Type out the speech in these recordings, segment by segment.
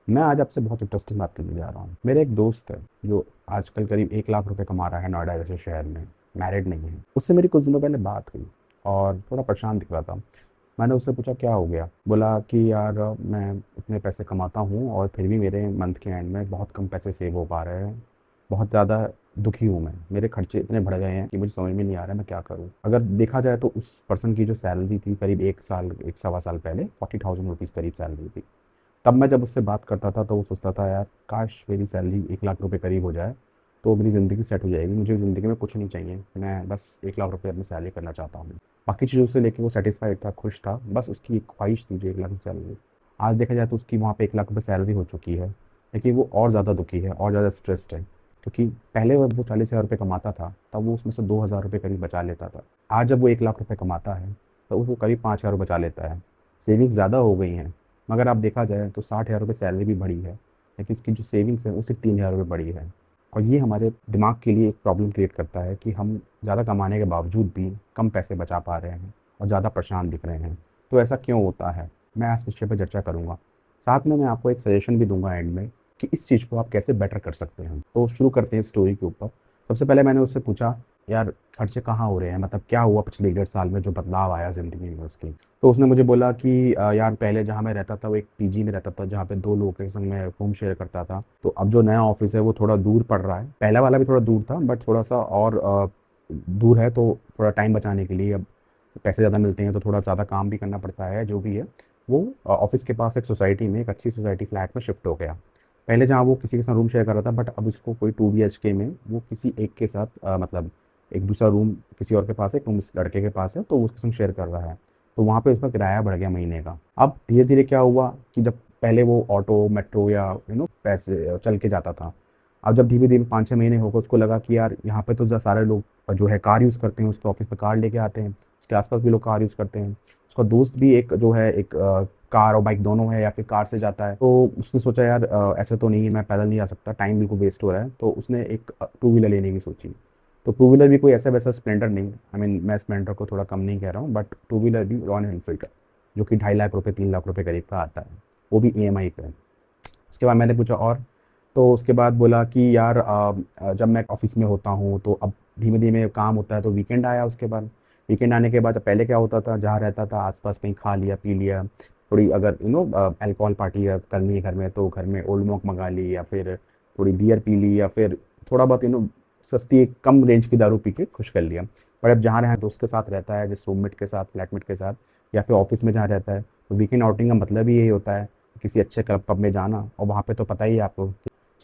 मैं आज आपसे बहुत इंटरेस्टिंग बात करने जा रहा हूँ। मेरा एक दोस्त है जो आजकल करीब 1 लाख रुपए कमा रहा है नोएडा जैसे शहर में। मैरिड नहीं है। उससे मेरी कुछ दिनों पहले बात हुई और थोड़ा परेशान दिख रहा था। मैंने उससे पूछा क्या हो गया। बोला कि यार मैं इतने पैसे कमाता हूँ और फिर भी मेरे मंथ के एंड में बहुत कम पैसे सेव हो पा रहे हैं। बहुत ज़्यादा दुखी हूँ मैं। मेरे खर्चे इतने बढ़ गए हैं कि मुझे समझ में नहीं आ रहा है मैं क्या करूँ। अगर देखा जाए तो उस पर्सन की जो सैलरी थी करीब 1 साल 1 सवा साल पहले 40,000 रुपीज़ करीब सैलरी थी। तब मैं जब उससे बात करता था तो वो सोचता था यार काश मेरी सैलरी 1 लाख रुपए करीब हो जाए तो मेरी ज़िंदगी सेट हो जाएगी। मुझे ज़िंदगी में कुछ नहीं चाहिए, मैं बस 1 लाख रुपए अपनी सैलरी करना चाहता हूँ। बाकी चीज़ों से लेके वो सेटिस्फाइड था, खुश था, बस उसकी एक ख्वाहिश थी जो 1 लाख सैलरी। आज देखा जाए तो उसकी वहाँ पे 1 लाख रुपए सैलरी हो चुकी है, लेकिन वो और ज़्यादा दुखी है और ज़्यादा स्ट्रेस्ड है। क्योंकि पहले वो 40,000 रुपये कमाता था तब वो उसमें से 2,000 रुपये करीब बचा लेता था। आज जब वो 1 लाख रुपए कमाता है तो वो करीब 5,000 बचा लेता है। सेविंग्स ज़्यादा हो गई हैं, मगर आप देखा जाए तो 60,000 रुपये सैलरी भी बढ़ी है, लेकिन उसकी जो सेविंग्स है वो सिर्फ 3,000 रुपये बढ़ी है। और ये हमारे दिमाग के लिए एक प्रॉब्लम क्रिएट करता है कि हम ज़्यादा कमाने के बावजूद भी कम पैसे बचा पा रहे हैं और ज़्यादा परेशान दिख रहे हैं। तो ऐसा क्यों होता है, मैं इस विषय पर चर्चा करूँगा। साथ में मैं आपको एक सजेशन भी दूंगा एंड में कि इस चीज़ को आप कैसे बेटर कर सकते हैं। तो शुरू करते हैं स्टोरी के ऊपर। सबसे पहले मैंने उससे पूछा यार खर्चे कहाँ हो रहे हैं, मतलब क्या हुआ पिछले 1 डेढ़ साल में जो बदलाव आया ज़िंदगी में उसकी। तो उसने मुझे बोला कि यार पहले जहाँ मैं रहता था वो एक पीजी में रहता था जहाँ पे 2 लोगों के संग मैं रूम शेयर करता था। तो अब जो नया ऑफिस है वो थोड़ा दूर पड़ रहा है, पहला वाला भी थोड़ा दूर था बट थोड़ा सा और दूर है। तो थोड़ा टाइम बचाने के लिए अब पैसे ज़्यादा मिलते हैं तो थोड़ा ज़्यादा काम भी करना पड़ता है। जो भी है वो ऑफिस के पास एक सोसाइटी में, एक अच्छी सोसाइटी फ्लैट में शिफ्ट हो गया। पहले जहाँ वो किसी के साथ रूम शेयर कर रहा था बट अब इसको कोई 2 BHK में वो किसी एक के साथ मतलब एक दूसरा रूम किसी और के पास है, एक रूम इस लड़के के पास है तो वो उसके संग शेयर कर रहा है। तो वहाँ पे उसका किराया बढ़ गया महीने का। अब धीरे धीरे क्या हुआ कि जब पहले वो ऑटो मेट्रो या पैसे चल के जाता था, अब जब धीरे धीरे 5 6 महीने हो गए उसको लगा कि यार यहाँ पे तो सारे लोग जो है कार यूज़ करते हैं, उसके ऑफिस में कार लेके आते हैं, उसके आसपास भी लोग कार यूज़ करते हैं। उसका दोस्त भी एक जो है एक कार और बाइक दोनों है या फिर कार से जाता है। तो उसने सोचा यार ऐसे तो नहीं है, मैं पैदल नहीं जा सकता, टाइम बिल्कुल वेस्ट हो रहा है। तो उसने एक टू व्हीलर लेने की सोची। तो टू व्हीलर भी कोई ऐसा वैसा स्प्लेंडर नहीं, आई मीन मैं स्प्लेंडर को थोड़ा कम नहीं कह रहा हूँ, बट टू व्हीलर भी रॉयल एनफील्ड का जो कि 2.5 लाख रुपये 3 लाख रुपये करीब का आता है, वो भी EMI पे। उसके बाद मैंने पूछा और, तो उसके बाद बोला कि यार जब मैं ऑफिस में होता हूँ तो अब धीमे धीमे काम होता है तो वीकेंड आया। उसके बाद वीकेंड आने के बाद पहले क्या होता था, जहाँ रहता था आसपास कहीं खा लिया पी लिया, थोड़ी अगर अल्कोहल पार्टी करनी है घर में तो घर में ओल्ड मॉक मंगा ली या फिर थोड़ी बियर पी ली या फिर थोड़ा बहुत सस्ती एक कम रेंज की दारू पी के खुश कर लिया। पर अब जहाँ रहे दोस्त के साथ रहता है, जिस रूममेट के साथ फ्लैटमेट के साथ या फिर ऑफिस में जहाँ रहता है, तो वीकेंड आउटिंग का मतलब ही यही होता है किसी अच्छे क्लब पब में जाना। और वहाँ पे तो पता ही है आपको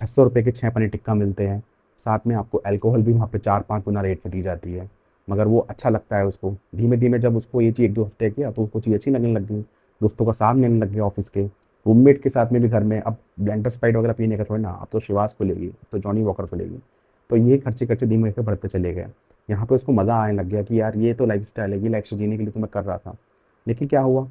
600 रुपये के 6 पनीर टिक्का मिलते हैं, साथ में आपको अल्कोहल भी वहाँ पे 4 5 गुना रेट में दी जाती है। मगर वो अच्छा लगता है उसको। धीमे धीमे जब उसको ये चीज़ 1 2 हफ्ते किया तो उसको चीज़ अच्छी लगने लग गई, दोस्तों का साथ मिलने लग गया ऑफिस के, रूममेट के साथ में भी घर में। अब ब्लेंडर स्प्राइट वगैरह पीने का थोड़ी ना, अब तो शिवास को लेगी, अब तो जॉनी वॉकर को लेगी। तो ये खर्चे खर्चे धीमे धीमे बढ़ते चले गए। यहाँ पे उसको मज़ा आने लग गया कि यार ये तो लाइफ स्टाइल है, ये लाइफ जीने के लिए तो मैं कर रहा था। लेकिन क्या हुआ,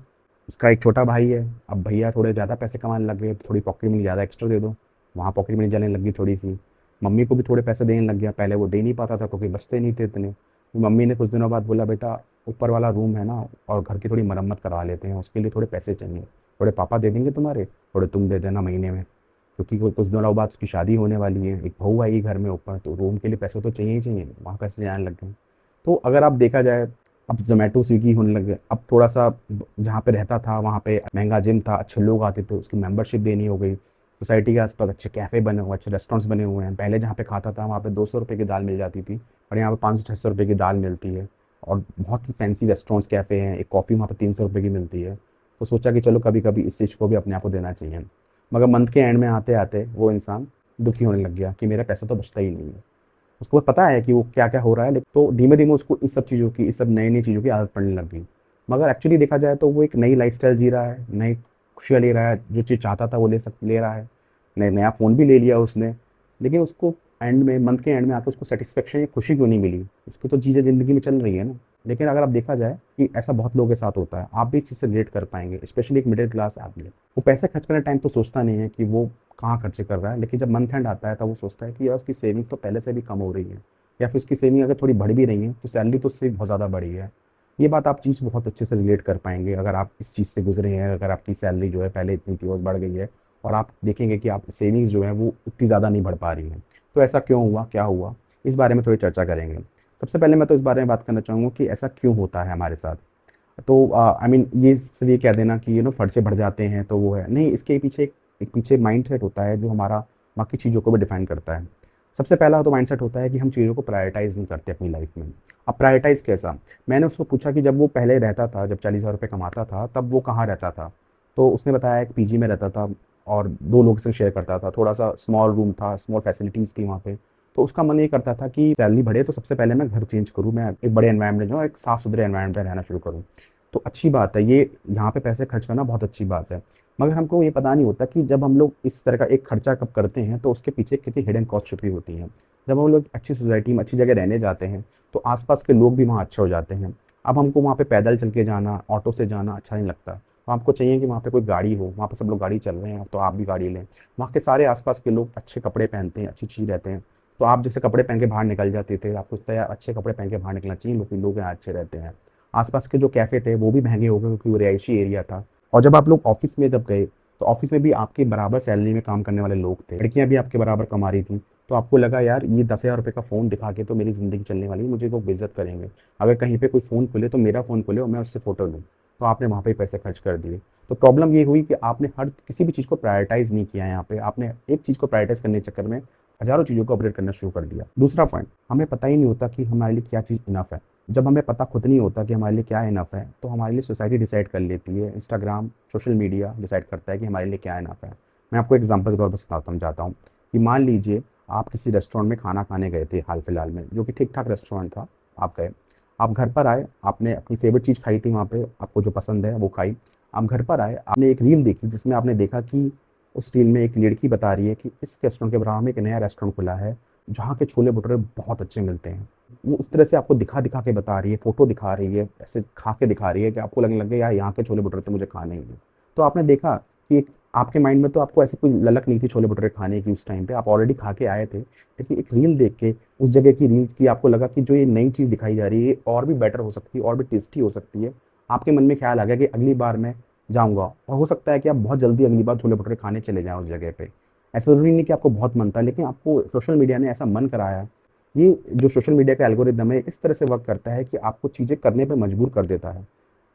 उसका एक छोटा भाई है। अब भैया थोड़े ज़्यादा पैसे कमाने लग गए तो थोड़ी पॉकेट मनी ज़्यादा एक्स्ट्रा दे दो, वहाँ पॉकेट मनी जाने लगी थोड़ी सी। मम्मी को भी थोड़े पैसे देने लग गया, पहले वो दे नहीं पाता था क्योंकि बचते नहीं थे इतने। तो मम्मी ने कुछ दिनों बाद बोला बेटा ऊपर वाला रूम है ना और घर की थोड़ी मरम्मत करवा लेते हैं, उसके लिए थोड़े पैसे चाहिए, थोड़े पापा दे देंगे तुम्हारे, थोड़े तुम दे देना महीने में। क्योंकि कुछ दिनों बाद उसकी शादी होने वाली है, एक बहू आएगी घर में ऊपर, तो रूम के लिए पैसे तो चाहिए ही चाहिए, वहाँ पैसे जाने लग गए। तो अगर आप देखा जाए अब जोमेटो स्विगी होने लगे, अब थोड़ा सा जहाँ पे रहता था वहाँ पे महंगा जिम था, अच्छे लोग आते थे, उसकी मेंबरशिप देनी हो गई। सोसाइटी के आसपास अच्छे कैफ़े बने हुए, अच्छे रेस्टोरेंट्स बने हुए हैं। पहले जहाँ पे खाता था वहाँ पे 200 रुपये की दाल मिल जाती थी और यहाँ पे 500 600 रुपये की दाल मिलती है। और बहुत ही फैंसी रेस्टोरेंट्स कैफ़े हैं, एक कॉफ़ी वहाँ पे 300 रुपये की मिलती है। तो सोचा कि चलो कभी कभी इस चीज़ को भी अपने आप को देना चाहिए। मगर मंथ के एंड में आते आते वो इंसान दुखी होने लग गया कि मेरा पैसा तो बचता ही नहीं है। उसको पता है कि वो क्या क्या हो रहा है, लेकिन तो धीमे धीमे उसको इस सब चीज़ों की, इस सब नई नई चीज़ों की आदत पड़ने लग गई। मगर एक्चुअली देखा जाए तो वो एक नई लाइफस्टाइल जी रहा है, नई खुशियाँ ले रहा है, जो चीज़ चाहता था वो ले रहा है। नया फ़ोन भी ले लिया उसने। लेकिन उसको एंड में, मंथ के एंड में आकर उसको सेटिस्फेक्शन या खुशी क्यों नहीं मिली। उसकी तो चीज़ें ज़िंदगी में चल रही है ना। लेकिन अगर आप देखा जाए कि ऐसा बहुत लोगों के साथ होता है, आप भी इस चीज़ से रिलेट कर पाएंगे, स्पेशली एक मिडिल क्लास आदमी। वो पैसे खर्च करने टाइम तो सोचता नहीं है कि वो कहाँ खर्चे कर रहा है, लेकिन जब मंथ एंड आता है तब वो सोचता है कि यार उसकी सेविंग्स तो पहले से भी कम हो रही है, या फिर उसकी सेविंग अगर थोड़ी बढ़ भी रही है तो सैलरी तो उससे बहुत ज़्यादा बढ़ी है। ये बात आप चीज़ बहुत अच्छे से रिलेट कर पाएंगे अगर आप इस चीज़ से गुजरे हैं। अगर आपकी सैलरी जो है पहले इतनी थी और बढ़ गई है और आप देखेंगे कि आप सेविंग्स जो है वो इतनी ज़्यादा नहीं बढ़ पा रही हैं। तो ऐसा क्यों हुआ, क्या हुआ, इस बारे में थोड़ी चर्चा करेंगे। सबसे पहले मैं तो इस बारे में बात करना चाहूँगा कि ऐसा क्यों होता है हमारे साथ। तो आई मीन ये सिर्फ ये कह देना कि खर्चे बढ़ जाते हैं तो वो है नहीं, इसके पीछे एक पीछे माइंडसेट होता है जो हमारा बाकी चीज़ों को भी डिफाइन करता है। सबसे पहला तो माइंडसेट होता है कि हम चीज़ों को प्रायोरिटाइज़ नहीं करते अपनी लाइफ में। अब प्रायोरिटाइज़ कैसा? मैंने उसको पूछा कि जब वो पहले रहता था, जब 40,000 रुपये कमाता था, तब वो कहाँ रहता था? तो उसने बताया एक पीजी में रहता था और 2 लोगों से शेयर करता था, थोड़ा-सा स्मॉल रूम था, स्मॉल फैसिलिटीज़ थी वहाँ पे। तो उसका मन ये करता था कि सैलरी बढ़े तो सबसे पहले मैं घर चेंज करूँ, मैं एक बड़े एनवायरनमेंट में जाऊँ, एक साफ-सुथरे एनवायरनमेंट में रहना शुरू करूँ। तो अच्छी बात है, ये यहाँ पे पैसे खर्च करना बहुत अच्छी बात है। मगर हमको ये पता नहीं होता कि जब हम लोग इस तरह का एक खर्चा कब करते हैं, तो उसके पीछे कितनी हिडन कॉस्ट छुपी होती हैं। जब हम लोग अच्छी सोसाइटी में अच्छी जगह रहने जाते हैं, तो आस-पास के लोग भी वहाँ अच्छे हो जाते हैं। अब हमको वहाँ पे पैदल चल के जाना, ऑटो से जाना अच्छा नहीं लगता। तो आपको चाहिए कि वहाँ पे कोई गाड़ी हो, वहाँ पे सब लोग गाड़ी चल रहे हैं, तो आप भी गाड़ी लें। वहाँ के सारे आस-पास के लोग अच्छे कपड़े पहनते हैं, अच्छी-अच्छी रहते हैं। तो आप जैसे कपड़े पहन के बाहर निकल जाते थे, आपको लगता है यार अच्छे कपड़े पहन के बाहर निकलना चाहिए, लोग यहाँ अच्छे रहते हैं। आसपास के जो कैफ़े थे वो भी महँगे हो गए क्योंकि वो रिहायशी एरिया था। और जब आप लोग ऑफ़िस में जब गए, तो ऑफ़िस में भी आपके बराबर सैलरी में काम करने वाले लोग थे। लड़कियाँ भी आपके बराबर कमा रही थीं। तो आपको लगा यार ये 10,000 रुपए का फ़ोन दिखा के तो मेरी ज़िंदगी चलने वाली है, मुझे लोग बेइज़्ज़त करेंगे। अगर कहीं पे कोई फ़ोन खुले तो मेरा फ़ोन खुले और मैं उससे फ़ोटो लूँ। तो आपने वहाँ पे ही पैसे खर्च कर दिए। तो प्रॉब्लम ये हुई कि आपने हर किसी भी चीज़ को प्रायोरिटाइज़ नहीं किया यहाँ पे। आपने एक चीज़ को प्रायोरिटाइज़ करने के चक्कर में हज़ारों चीज़ों को अपग्रेड करना शुरू कर दिया। दूसरा पॉइंट, हमें पता ही नहीं होता कि हमारे लिए क्या चीज़ इनफ़ है। जब हमें पता खुद नहीं होता कि हमारे लिए क्या इनफ है, तो हमारे लिए सोसाइटी डिसाइड कर लेती है, इंस्टाग्राम, सोशल मीडिया डिसाइड करता है कि हमारे लिए क्या इनफ है। मैं आपको एग्जांपल के तौर पर समझाता हूँ कि मान लीजिए आप किसी रेस्टोरेंट में खाना खाने गए थे हाल फिलहाल में, जो कि ठीक ठाक रेस्टोरेंट था। आप गए, आप घर पर आए, आपने अपनी फेवरेट चीज़ खाई थी वहाँ पे, आपको जो पसंद है वो खाई। आप घर पर आए, आपने एक रील देखी जिसमें आपने देखा कि उस रील में एक लड़की बता रही है कि इस रेस्टोरेंट के बराबर में एक नया रेस्टोरेंट खुला है, जहाँ के छोले भटूरे बहुत अच्छे मिलते हैं। वो इस तरह से आपको दिखा-दिखा के बता रही है, फ़ोटो दिखा रही है, ऐसे खा के दिखा रही है कि आपको लगने लग गया यार यहाँ के छोले भटूरे तो मुझे खाने ही हैं। तो आपने देखा कि एक आपके माइंड में तो आपको ऐसी कोई ललक नहीं थी छोले भटूरे खाने की उस टाइम पे, आप ऑलरेडी खा के आए थे। लेकिन एक रील देख के, उस जगह की रील की आपको लगा कि जो ये नई चीज़ दिखाई जा रही है, ये और भी बेटर हो सकती है, और भी टेस्टी हो सकती है। आपके मन में ख़्याल आ गया कि अगली बार मैं जाऊँगा, और हो सकता है कि आप बहुत जल्दी अगली बार छोले भटूरे खाने चले जाएँ उस जगह पे। ऐसा ज़रूरी नहीं कि आपको बहुत मन था, लेकिन आपको सोशल मीडिया ने ऐसा मन कराया। ये जो सोशल मीडिया का एल्गोरिदम है, इस तरह से वर्क करता है कि आपको चीज़ें करने पे मजबूर कर देता है।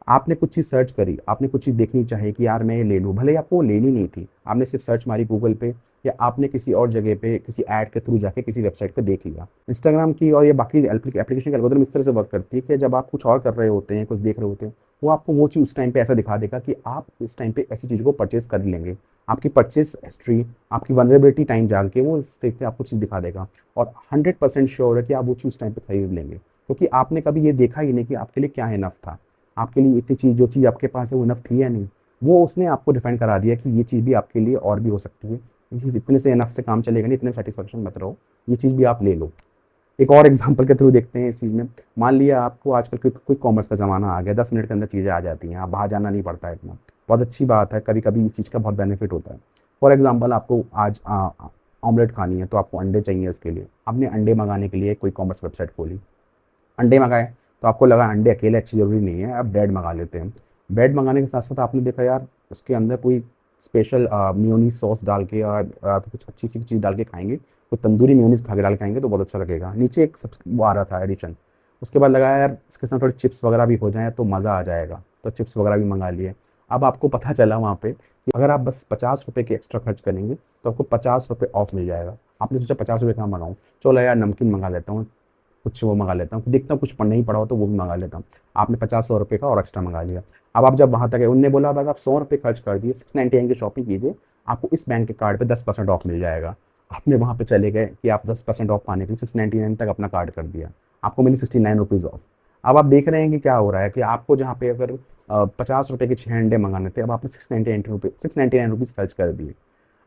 आपने कुछ चीज़ सर्च करी, आपने कुछ चीज़ देखनी चाहिए कि यार मैं ये ले लूँ, भले ही आपको वो लेनी नहीं थी। आपने सिर्फ़ सर्च मारी गूगल पे, या आपने किसी और जगह पे किसी ऐड के थ्रू जाके किसी वेबसाइट पे देख लिया। इंस्टाग्राम की और ये बाकी एप्लीकेशन की एल्गोरिदम इस तरह से वर्क करती है कि जब आप कुछ और कर रहे होते हैं, कुछ देख रहे होते हैं, वो आपको वो चीज़ उस टाइम पे ऐसा दिखा देगा कि आप इस टाइम पे ऐसी चीज़ों को परचेज़ कर लेंगे। आपकी परचेज़ हिस्ट्री, आपकी वल्नरेबिलिटी टाइम जान के वो इस तरीके से आपको चीज़ दिखा देगा, और 100% श्योर है कि आप वो चीज़ उस टाइम पे खरीद लेंगे। क्योंकि आपने कभी ये देखा ही नहीं कि आपके लिए क्या इनफ था। आपके लिए इतनी चीज़, जो चीज़ आपके पास है वो इनफ थी या नहीं। वो उसने आपको डिफाइन करा दिया कि ये चीज़ भी आपके लिए और भी हो सकती है। ये चीज़ इतने से इनफ से काम चलेगा नहीं, इतने सैटिस्फैक्शन मत रहो, ये चीज़ भी आप ले लो। एक और एग्जांपल के थ्रू देखते हैं इस चीज़ में। मान लिया आपको आजकल क्विक कॉमर्स का ज़माना आ गया, 10 मिनट के अंदर चीज़ें आ जाती हैं, आप बाहर जाना नहीं पड़ता है इतना। बहुत अच्छी बात है, कभी-कभी इस चीज़ का बहुत बेनिफिट होता है। फॉर एग्ज़ाम्पल आपको आज ऑमलेट खानी है, तो आपको अंडे चाहिए उसके लिए। आपने अंडे मँगाने के लिए कोई कॉमर्स वेबसाइट खोली, अंडे मँगाए, तो आपको लगा अंडे अकेले अच्छी ज़रूरी नहीं है, अब ब्रेड मँगा लेते हैं। ब्रेड मँगाने के साथ-साथ आपने देखा यार उसके अंदर कोई स्पेशल मेयोनीज़ सॉस डाल के, कुछ अच्छी सी चीज़ डाल के खाएँगे, तो तंदूरी मेयोनीज़ खा के डाल के खाएँगे तो बहुत अच्छा लगेगा। नीचे एक वो आ रहा था एडिशन, उसके बाद लगा यार इसके साथ थोड़ी चिप्स वगैरह भी हो जाएँ तो मज़ा आ जाएगा, तो चिप्स वगैरह भी मँगा लिए। अब आपको पता चला वहाँ पे कि अगर आप बस ₹50 के एक्स्ट्रा खर्च करेंगे, तो आपको ₹50 ऑफ मिल जाएगा। आपने सोचा ₹50 कहाँ मँगाऊँ? चलो यार नमकीन मँगा लेता हूँ, कुछ वो मँगा लेता हूँ, देखता हूँ कुछ नहीं पड़ा हो तो वो भी मँगा लेता हूँ। आपने 50-100 का और एक्स्ट्रा मँगा लिया। अब आप जब वहाँ तक गए, उन्होंने बोला बस आप ₹100 खर्च कर दिए, 699 की शॉपिंग कीजिए, आपको इस बैंक के कार्ड पे 10% ऑफ मिल जाएगा। आपने वहाँ पे चले गए कि आप 10% ऑफ पाने के लिए 699 तक अपना कार्ड कर दिया। आपको मिली ₹69 ऑफ। अब आप देख रहे हैं कि क्या हो रहा है कि आपको जहाँ पे अगर ₹50 के 6 अंडे मँगाने थे, अब आपने 699 खर्च कर दिए।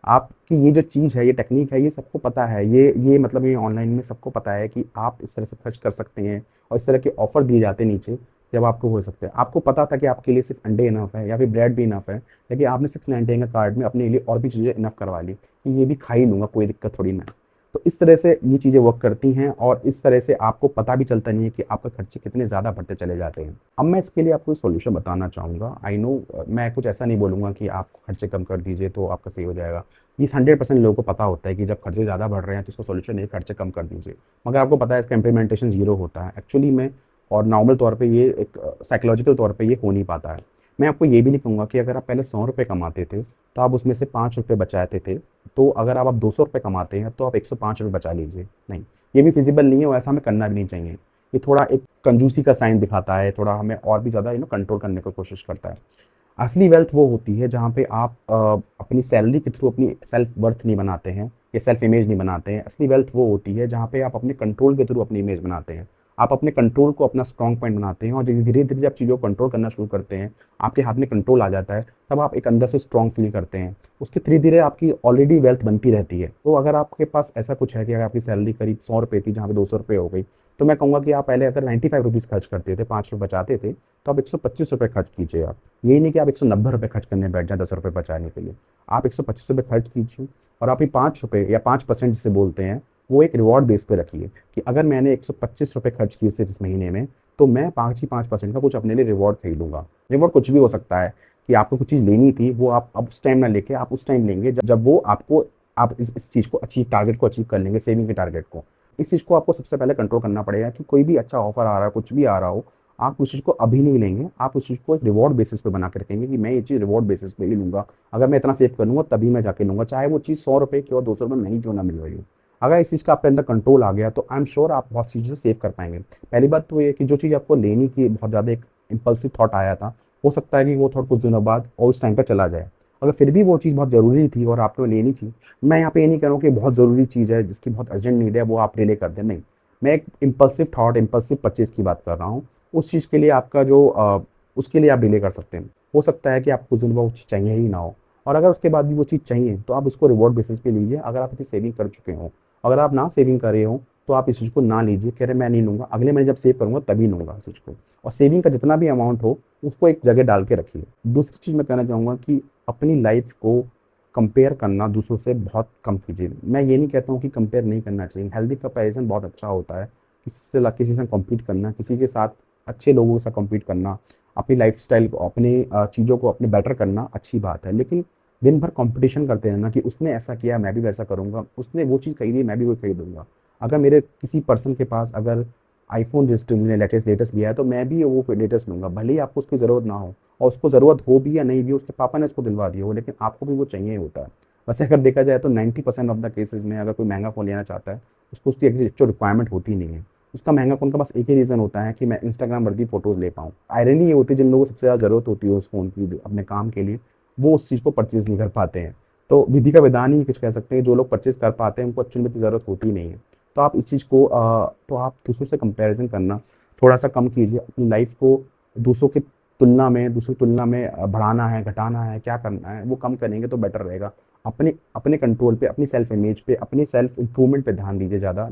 आपकी ये जो चीज़ है, ये टेक्नीक है, ये सबको पता है। ये मतलब ये ऑनलाइन में सबको पता है कि आप इस तरह से खर्च कर सकते हैं, और इस तरह के ऑफ़र दिए जाते हैं नीचे, जब आपको हो सकते हैं। आपको पता था कि आपके लिए सिर्फ़ अंडे इनफ़ है या फिर ब्रेड भी इनफ़ है, लेकिन आपने 699 का कार्ड में अपने लिए और भी चीज़ें इनफ़ करवा ली कि ये भी खा ही लूँगा, कोई दिक्कत थोड़ी ना है। तो इस तरह से ये चीज़ें वर्क करती हैं और इस तरह से आपको पता भी चलता नहीं है कि आपके खर्चे कितने ज़्यादा बढ़ते चले जाते हैं। अब मैं इसके लिए आपको सॉल्यूशन बताना चाहूँगा। आई नो मैं कुछ ऐसा नहीं बोलूँगा कि आप खर्चे कम कर दीजिए तो आपका सही हो जाएगा। ये 100% लोगों को पता होता है कि जब खर्चे ज़्यादा बढ़ रहे हैं तो इसका सॉल्यूशन है खर्चे कम कर दीजिए। मगर आपको पता है इसका इम्प्लीमेंटेशन ज़ीरो होता है एक्चुअली में, और नॉर्मल तौर पे ये एक साइकोलॉजिकल तौर पे ये हो नहीं पाता है। मैं आपको ये भी नहीं कहूँगा कि अगर आप पहले ₹100 कमाते थे, तो आप उसमें से ₹5 बचाते थे, तो अगर अब आप ₹200 कमाते हैं, तो आप ₹105 बचा लीजिए। नहीं, ये भी फिज़िबल नहीं है और ऐसा हमें करना भी नहीं चाहिए। ये थोड़ा एक कंजूसी का साइन दिखाता है, थोड़ा हमें और भी ज़्यादा कंट्रोल करने की कोशिश करता है। असली वेल्थ वो होती है जहाँ पे आप अपनी सैलरी के थ्रू अपनी सेल्फ वर्थ नहीं बनाते हैं या सेल्फ इमेज नहीं बनाते हैं। असली वेल्थ वो होती है जहाँ पे आप अपने कंट्रोल के थ्रू अपनी इमेज बनाते हैं। आप अपने कंट्रोल को अपना स्ट्रॉन्ग पॉइंट बनाते हैं और धीरे धीरे जब चीज़ों को कंट्रोल करना शुरू करते हैं, आपके हाथ में कंट्रोल आ जाता है, तब आप एक अंदर से स्ट्रॉन्ग फील करते हैं। उसके धीरे धीरे आपकी ऑलरेडी वेल्थ बनती रहती है। तो अगर आपके पास ऐसा कुछ है कि अगर आपकी सैलरी करीब ₹100 थी, जहाँ पे ₹200 हो गई, तो मैं कहूँगा कि आप पहले अगर ₹95 खर्च करते थे, ₹5 बचाते थे, तो आप ₹125 खर्च कीजिए आप। यही नहीं कि आप ₹190 खर्च करने बैठ जाएँ ₹10 बचाने के लिए। आप ₹125 खर्च कीजिए और आप ये ₹5 या 5% जिसे बोलते हैं, वो एक रिवॉर्ड बेस पे रखिए कि अगर मैंने ₹125 खर्च किए सिर्फ इस महीने में, तो मैं 5 ही 5% का कुछ अपने लिए रिवॉर्ड खरीदूँगा। रिवॉर्ड कुछ भी हो सकता है कि आपको कुछ चीज़ लेनी थी, वो आप अब उस टाइम ना लेके आप उस टाइम लेंगे जब वो आपको आप इस चीज़ को टारगेट को अचीव कर लेंगे, सेविंग के टारगेट को। इस चीज़ को आपको सबसे पहले कंट्रोल करना पड़ेगा कि कोई भी अच्छा ऑफ़र आ रहा है, कुछ भी आ रहा हो, आप उस चीज़ को अभी नहीं लेंगे, आप उस चीज़ को एक रिवॉर्ड बेसिस पे बना के रखेंगे कि मैं ये चीज़ रिवॉर्ड बेसिस पे ही लूँगा। अगर मैं इतना सेव कर लूँगा तभी मैं जाके लूँगा, चाहे वो चीज़ ₹100 की और ₹200 महँगी क्यों ना मिल रही हो। अगर इस चीज़ का आपके अंदर कंट्रोल आ गया तो आई एम श्योर आप बहुत चीज़ें सेव कर पाएँगे। पहली बात तो ये है कि जो चीज़ आपको लेने की बहुत ज़्यादा एक इम्पल्सिव थॉट आया था, हो सकता है कि वो थॉट कुछ दिनों बाद और उस टाइम पे चला जाए। अगर फिर भी वो चीज़ बहुत ज़रूरी थी और आपको लेनी थी, मैं यहाँ पे ये नहीं कह रहा हूँ कि बहुत ज़रूरी चीज़ है, जिसकी बहुत अर्जेंट नीड है, वो आप डिले कर दें, नहीं। मैं एक इम्पल्सिव थॉट, इम्पल्सिव परचेज़ की बात कर रहा हूँ। उस चीज़ के लिए आपका जो उसके लिए आप डिले कर सकते हैं। हो सकता है कि आपको कुछ दिनों बाद वो चीज़ चाहिए ही ना हो, और अगर उसके बाद भी वो चीज़ चाहिए, तो आप उसको रिवॉर्ड बेसिस पे लीजिए अगर आप इतनी सेविंग कर चुके हों। अगर आप ना सेविंग कर रहे हो, तो आप इस चीज़ को ना लीजिए, कह रहे मैं नहीं लूँगा, अगले महीने जब सेव करूँगा तभी लूँगा उस चीज़ को। और सेविंग का जितना भी अमाउंट हो, उसको एक जगह डाल के रखिए। दूसरी चीज़ मैं कहना चाहूँगा कि अपनी लाइफ़ को कंपेयर करना दूसरों से बहुत कम कीजिए। मैं ये नहीं कहता हूँ कि कंपेयर नहीं करना चाहिए, हेल्दी कंपैरिज़न बहुत अच्छा होता है। किसी से कम्पीट करना, किसी के साथ अच्छे लोगों के साथ कम्पीट करना, अपनी लाइफ़स्टाइल को, अपनी चीज़ों को अपने बेटर करना अच्छी बात है। लेकिन दिन भर कॉम्पिटिशन करते रहना कि उसने ऐसा किया मैं भी वैसा करूँगा, उसने वो चीज़ खरीदी मैं भी वो खरीदूँगा। अगर मेरे किसी पर्सन के पास अगर आईफ़ोन जिस ने लेटेस्ट लिया है, तो मैं भी वो लेटेस्ट लूँगा, भले ही आपको उसकी ज़रूरत ना हो, और उसको ज़रूरत हो भी या नहीं भी, उसके पापा ने उसको दिलवा दिया हो, लेकिन आपको भी वो चाहिए ही होता है। वैसे अगर देखा जाए तो 90% ऑफ द केसेज़ में अगर कोई महँगा फ़ोन लेना चाहता है, उसको उसकी एक्चुअल रिक्वायरमेंट होती नहीं है। उसका महँगा फ़ोन का बस एक ही रीज़न होता है कि मैं इंस्टाग्राम वर्दी फ़ोटोज़ ले पाऊँ। आयरनी ये होती है जिन लोगों को सबसे ज़्यादा ज़रूरत होती है उस फ़ोन की अपने काम के लिए, वो उस चीज़ को परचेज़ नहीं कर पाते हैं। तो विधि का विधान ही कुछ कह सकते हैं, जो लोग परचेज़ कर पाते हैं उनको एक्चुअल में इतनी ज़रूरत होती नहीं है। तो आप इस चीज़ को तो आप दूसरों से कंपैरिज़न करना थोड़ा-सा कम कीजिए। अपनी लाइफ़ को दूसरों की दूसरों की तुलना में बढ़ाना है, घटाना है, क्या करना है, वो कम करेंगे तो बेटर रहेगा। अपने अपने कंट्रोल पे, अपनी सेल्फ इमेज पे, अपनी सेल्फ इम्प्रूवमेंट पे ध्यान दीजिए ज़्यादा,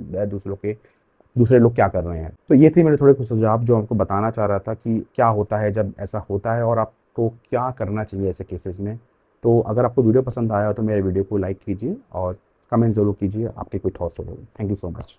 दूसरे लोग क्या कर रहे हैं। तो ये थे मेरे थोड़े कुछ सुझाव जो आपको बताना चाह रहा था कि क्या होता है जब ऐसा होता है और आपको क्या करना चाहिए ऐसे केसेज़ में। तो अगर आपको वीडियो पसंद आया हो तो मेरे वीडियो को लाइक कीजिए और कमेंट ज़रूर कीजिए आपके कोई थॉट्स हो। Thank you so much.